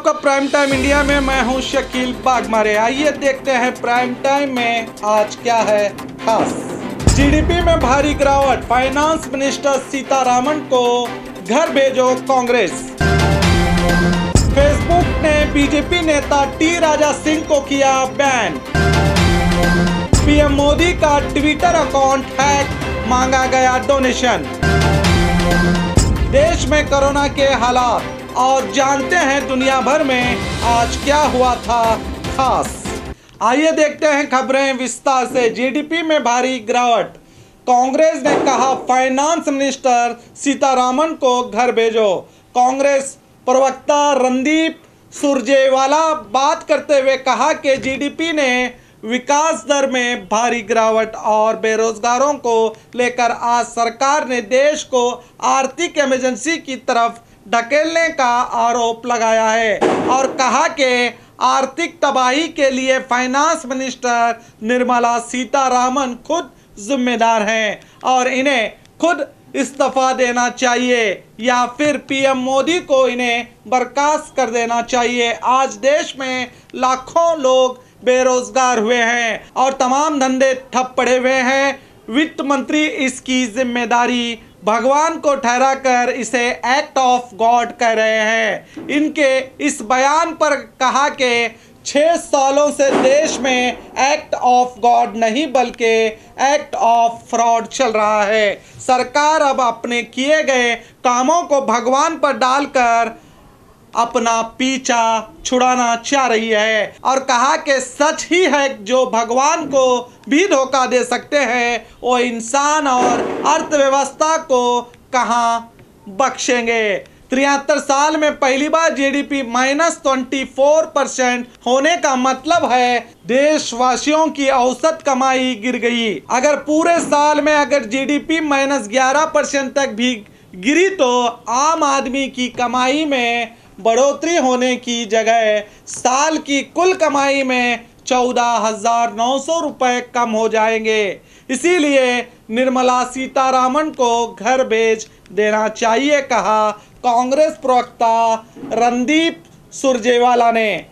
आपका prime time India में। मैं हूं शकील बागमारे। आइए देखते हैं प्राइम टाइम में आज क्या है खास। जीडीपी में भारी गिरावट, फाइनेंस मिनिस्टर सीतारामन को घर भेजो कांग्रेस। फेसबुक ने बीजेपी नेता टी राजा सिंह को किया बैन। पीएम मोदी का ट्विटर अकाउंट हैक, मांगा गया डोनेशन। देश में कोरोना के हालात और जानते हैं दुनिया भर में आज क्या हुआ था खास। आइए देखते हैं खबरें विस्तार से। जीडीपी में भारी गिरावट, कांग्रेस ने कहा फाइनेंस मिनिस्टर सीतारामन को घर भेजो। कांग्रेस प्रवक्ता रणदीप सुरजेवाला बात करते हुए कहा कि जीडीपी ने विकास दर में भारी गिरावट और बेरोजगारों को लेकर आज सरकार ने देश को आर्थिक इमरजेंसी की तरफ ढकेलने का आरोप लगाया है और कहा कि आर्थिक तबाही के लिए फाइनेंस मिनिस्टर निर्मला सीतारामन खुद जिम्मेदार हैं और इन्हें खुद इस्तीफा देना चाहिए या फिर पीएम मोदी को इन्हें बर्खास्त कर देना चाहिए। आज देश में लाखों लोग बेरोजगार हुए हैं और तमाम धंधे ठप पड़े हुए हैं। वित्त मंत्री इसकी जिम्मेदारी भगवान को ठहराकर इसे एक्ट ऑफ गॉड कह रहे हैं। इनके इस बयान पर कहा कि 6 सालों से देश में एक्ट ऑफ गॉड नहीं बल्कि एक्ट ऑफ फ्रॉड चल रहा है। सरकार अब अपने किए गए कामों को भगवान पर डालकर अपना पीछा छुड़ाना चाह रही है और कहा कि सच ही है, जो भगवान को भी धोखा दे सकते हैं वो इंसान और अर्थव्यवस्था को कहाँ बख्शेंगे। 73 साल में पहली बार जीडीपी -24% होने का मतलब है देशवासियों की औसत कमाई गिर गई। अगर पूरे साल में अगर जीडीपी -11% तक भी गिरी तो आम आदमी की कमाई में बढ़ोतरी होने की जगह साल की कुल कमाई में 14,900 रुपये कम हो जाएंगे। इसीलिए निर्मला सीतारामन को घर भेज देना चाहिए, कहा कांग्रेस प्रवक्ता रणदीप सुरजेवाला ने।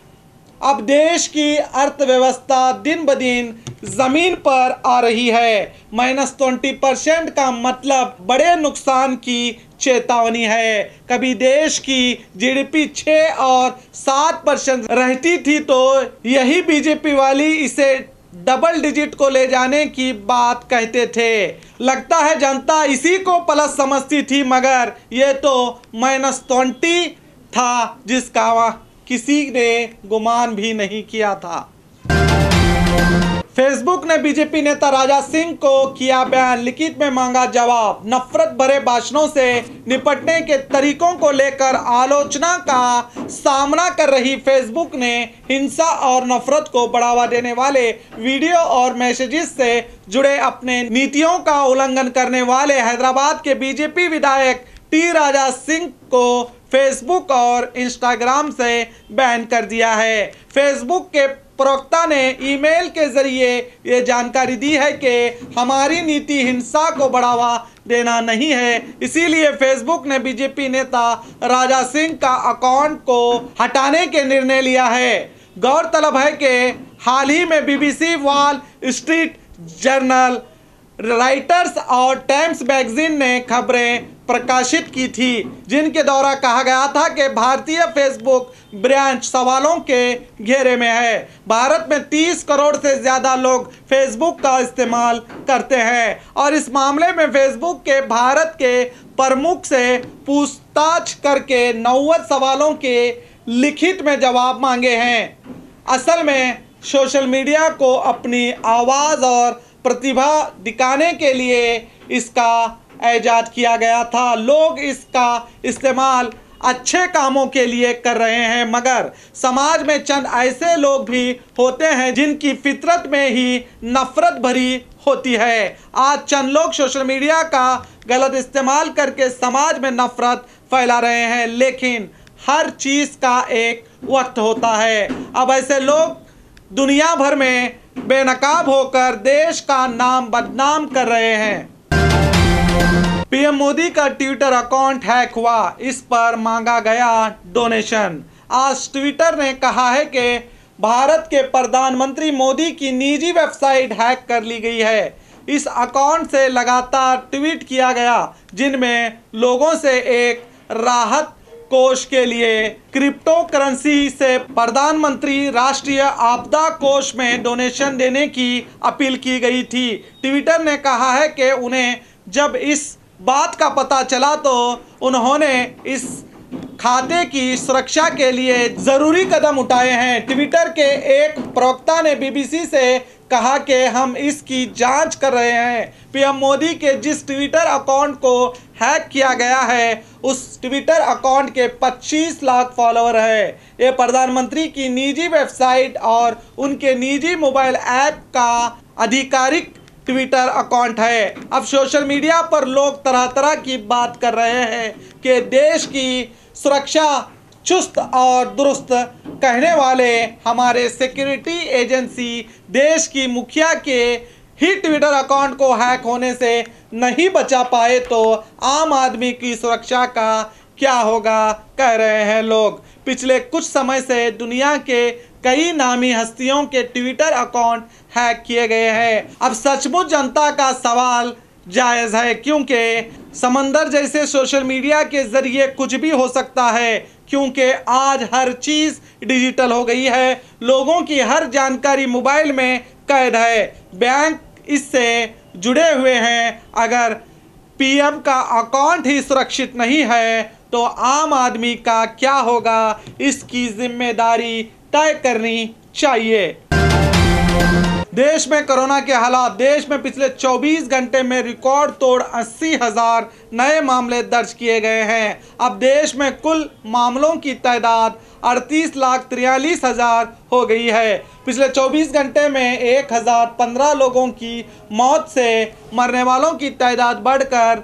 अब देश की अर्थव्यवस्था दिन ब दिन जमीन पर आ रही है। -20% का मतलब बड़े नुकसान की चेतावनी है। कभी देश की जीडीपी 6 और 7% रहती थी तो यही बीजेपी वाली इसे डबल डिजिट को ले जाने की बात कहते थे। लगता है जनता इसी को प्लस समझती थी, मगर ये तो -20 था जिसका किसी ने गुमान भी नहीं किया था। फेसबुक ने बीजेपी नेता राजा सिंह को किया बयान, लिखित में मांगा जवाब। नफरत भरे भाषणों से निपटने के तरीकों को लेकर आलोचना का सामना कर रही फेसबुक ने हिंसा और नफरत को बढ़ावा देने वाले वीडियो और मैसेजेस से जुड़े अपने नीतियों का उल्लंघन करने वाले हैदराबाद के बीजेपी विधायक टी राजा सिंह को फेसबुक और इंस्टाग्राम से बैन कर दिया है। फेसबुक के प्रवक्ता ने ईमेल के जरिए ये जानकारी दी है कि हमारी नीति हिंसा को बढ़ावा देना नहीं है, इसीलिए फेसबुक ने बीजेपी नेता राजा सिंह का अकाउंट को हटाने के निर्णय लिया है। गौरतलब है कि हाल ही में BBC, wall street journal, writers और टाइम्स मैगजीन ने खबरें प्रकाशित की थी जिनके द्वारा कहा गया था कि भारतीय फेसबुक ब्रांच सवालों के घेरे में है। भारत में 30 करोड़ से ज़्यादा लोग फेसबुक का इस्तेमाल करते हैं और इस मामले में फेसबुक के भारत के प्रमुख से पूछताछ करके 90 सवालों के लिखित में जवाब मांगे हैं। असल में सोशल मीडिया को अपनी आवाज़ और प्रतिभा दिखाने के लिए इसका ऐजाद किया गया था। लोग इसका इस्तेमाल अच्छे कामों के लिए कर रहे हैं, मगर समाज में चंद ऐसे लोग भी होते हैं जिनकी फितरत में ही नफरत भरी होती है। आज चंद लोग सोशल मीडिया का गलत इस्तेमाल करके समाज में नफरत फैला रहे हैं, लेकिन हर चीज़ का एक वक्त होता है। अब ऐसे लोग दुनिया भर में बेनकाब होकर देश का नाम बदनाम कर रहे हैं। पीएम मोदी का ट्विटर अकाउंट हैक हुआ, इस पर मांगा गया डोनेशन। आज ट्विटर ने कहा है कि भारत के प्रधानमंत्री मोदी की निजी वेबसाइट हैक कर ली गई है। इस अकाउंट से लगातार ट्वीट किया गया जिनमें लोगों से एक राहत कोष के लिए क्रिप्टो करेंसी से प्रधानमंत्री राष्ट्रीय आपदा कोष में डोनेशन देने की अपील की गई थी। ट्विटर ने कहा है कि उन्हें जब इस बात का पता चला तो उन्होंने इस खाते की सुरक्षा के लिए जरूरी कदम उठाए हैं। ट्विटर के एक प्रवक्ता ने बीबीसी से कहा कि हम इसकी जांच कर रहे हैं। पीएम मोदी के जिस ट्विटर अकाउंट को हैक किया गया है उस ट्विटर अकाउंट के 25 लाख फॉलोअर है। ये प्रधानमंत्री की निजी वेबसाइट और उनके निजी मोबाइल ऐप का आधिकारिक ट्विटर अकाउंट है। अब सोशल मीडिया पर लोग तरह तरह की बात कर रहे हैं कि देश की सुरक्षा चुस्त और दुरुस्त कहने वाले हमारे सिक्योरिटी एजेंसी देश की मुखिया के ही ट्विटर अकाउंट को हैक होने से नहीं बचा पाए तो आम आदमी की सुरक्षा का क्या होगा, कह रहे हैं लोग। पिछले कुछ समय से दुनिया के कई नामी हस्तियों के ट्विटर अकाउंट हैक किए गए हैं। अब सचमुच जनता का सवाल जायज़ है क्योंकि समंदर जैसे सोशल मीडिया के ज़रिए कुछ भी हो सकता है, क्योंकि आज हर चीज़ डिजिटल हो गई है। लोगों की हर जानकारी मोबाइल में कैद है। बैंक इससे जुड़े हुए हैं। अगर पीएम का अकाउंट ही सुरक्षित नहीं है तो आम आदमी का क्या होगा, इसकी जिम्मेदारी तय करनी चाहिए। देश में कोरोना के हालात। देश में पिछले 24 घंटे में रिकॉर्ड तोड़ 80,000 नए मामले दर्ज किए गए हैं। अब देश में कुल मामलों की तादाद 38,43,000 हो गई है। पिछले 24 घंटे में 1,015 लोगों की मौत से मरने वालों की तादाद बढ़कर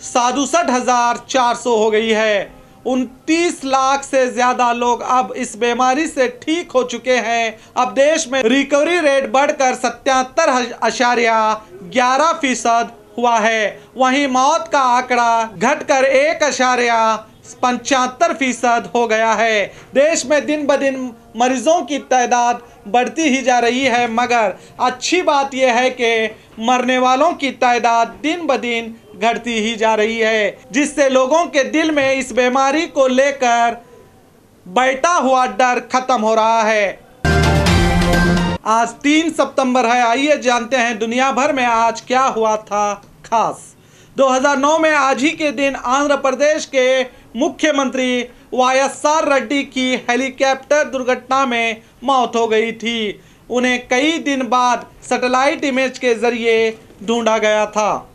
67,400 हो गई है। 29 लाख से ज़्यादा लोग अब इस बीमारी से ठीक हो चुके हैं। अब देश में रिकवरी रेट बढ़कर 77.11% हुआ है। वहीं मौत का आंकड़ा घटकर 1.75% हो गया है। देश में दिन ब दिन मरीजों की तादाद बढ़ती ही जा रही है, मगर अच्छी बात यह है कि मरने वालों की तादाद दिन ब दिन घटती ही जा रही है, जिससे लोगों के दिल में इस बीमारी को लेकर बैठा हुआ डर खत्म हो रहा है। आज 3 सितंबर है। आइए जानते हैं दुनिया भर में आज क्या हुआ था खास। 2009 में आज ही के दिन आंध्र प्रदेश के मुख्यमंत्री वाईएसआर रेड्डी की हेलीकॉप्टर दुर्घटना में मौत हो गई थी। उन्हें कई दिन बाद सैटेलाइट इमेज के जरिए ढूंढा गया था।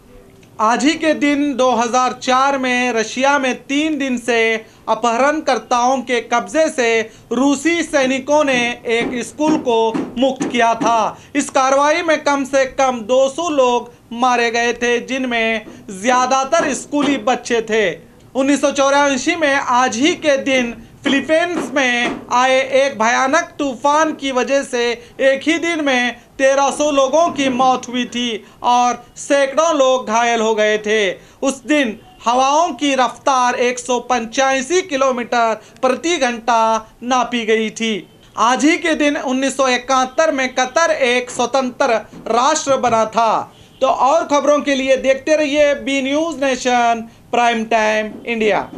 आज ही के दिन 2004 में रशिया में 3 दिन से अपहरणकर्ताओं के कब्जे से रूसी सैनिकों ने एक स्कूल को मुक्त किया था। इस कार्रवाई में कम से कम 200 लोग मारे गए थे, जिनमें ज़्यादातर स्कूली बच्चे थे। 1984 में आज ही के दिन फिलीपींस में आए एक भयानक तूफान की वजह से एक ही दिन में 1300 लोगों की मौत हुई थी और सैकड़ों लोग घायल हो गए थे। उस दिन हवाओं की रफ्तार 185 किलोमीटर प्रति घंटा नापी गई थी। आज ही के दिन 1971 में कतर एक स्वतंत्र राष्ट्र बना था। तो और खबरों के लिए देखते रहिए बी News Nation prime time India.